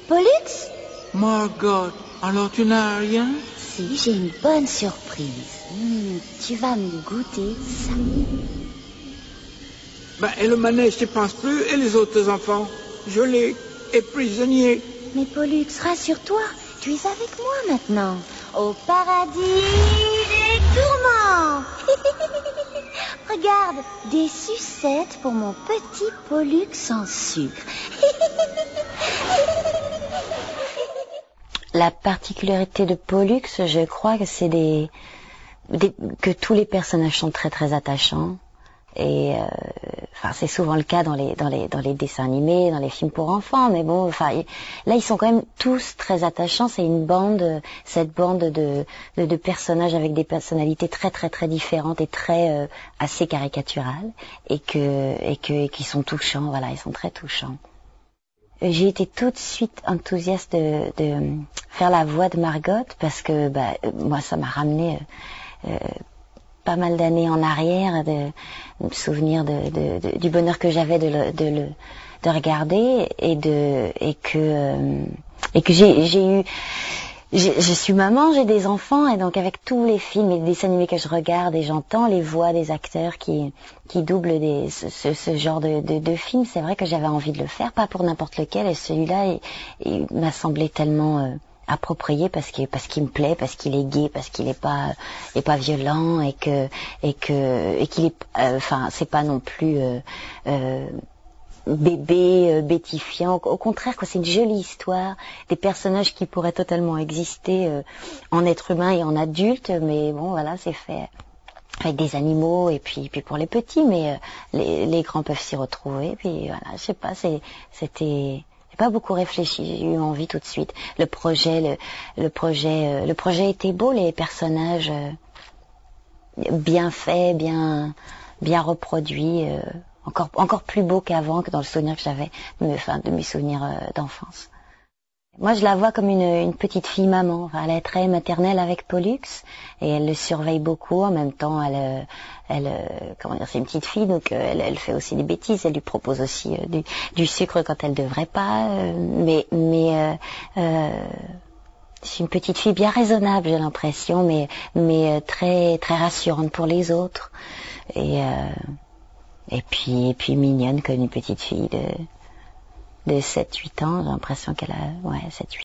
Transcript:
Pollux? Margot, alors tu n'as rien? Si, j'ai une bonne surprise. Tu vas me goûter ça. Et le manège t'y pense plus et les autres enfants? Gelés et prisonniers. Mais Pollux, rassure-toi, tu es avec moi maintenant. Au paradis des tourments. Regarde, des sucettes pour mon petit Pollux sans sucre. La particularité de Pollux, je crois que c'est que tous les personnages sont très très attachants. Et c'est souvent le cas dans les dessins animés, dans les films pour enfants, mais bon, là ils sont quand même tous très attachants. C'est cette bande de personnages avec des personnalités très très très différentes et très assez caricaturales et qui sont touchants. Voilà, ils sont très touchants. J'ai été tout de suite enthousiaste de faire la voix de Margot parce que moi ça m'a ramené pas mal d'années en arrière, de me souvenir du bonheur que j'avais de regarder et que j'ai eu. Je suis maman, j'ai des enfants et donc avec tous les films et les dessins animés que je regarde et j'entends les voix des acteurs qui doublent ce genre de films, c'est vrai que j'avais envie de le faire, pas pour n'importe lequel, et celui-là il m'a semblé tellement approprié parce qu'il me plaît, parce qu'il est gai, parce qu'il est pas violent et qu'il est c'est pas non plus bébé bétifiant. Au contraire, c'est une jolie histoire, des personnages qui pourraient totalement exister en être humain et en adulte, mais bon voilà, c'est fait avec des animaux et puis pour les petits, mais les grands peuvent s'y retrouver. Puis voilà, je sais pas, c'était pas beaucoup réfléchi, j'ai eu envie tout de suite. Le projet était beau, les personnages bien faits, bien reproduits, encore plus beaux qu'avant, que dans le souvenir que j'avais, de mes souvenirs d'enfance. Moi, je la vois comme une petite fille maman. Elle est très maternelle avec Pollux et elle le surveille beaucoup. En même temps, c'est une petite fille, donc elle fait aussi des bêtises. Elle lui propose aussi du sucre quand elle devrait pas. C'est une petite fille bien raisonnable, j'ai l'impression, mais très très rassurante pour les autres. Et puis mignonne comme une petite fille de 7-8 ans. J'ai l'impression qu'elle a 7-8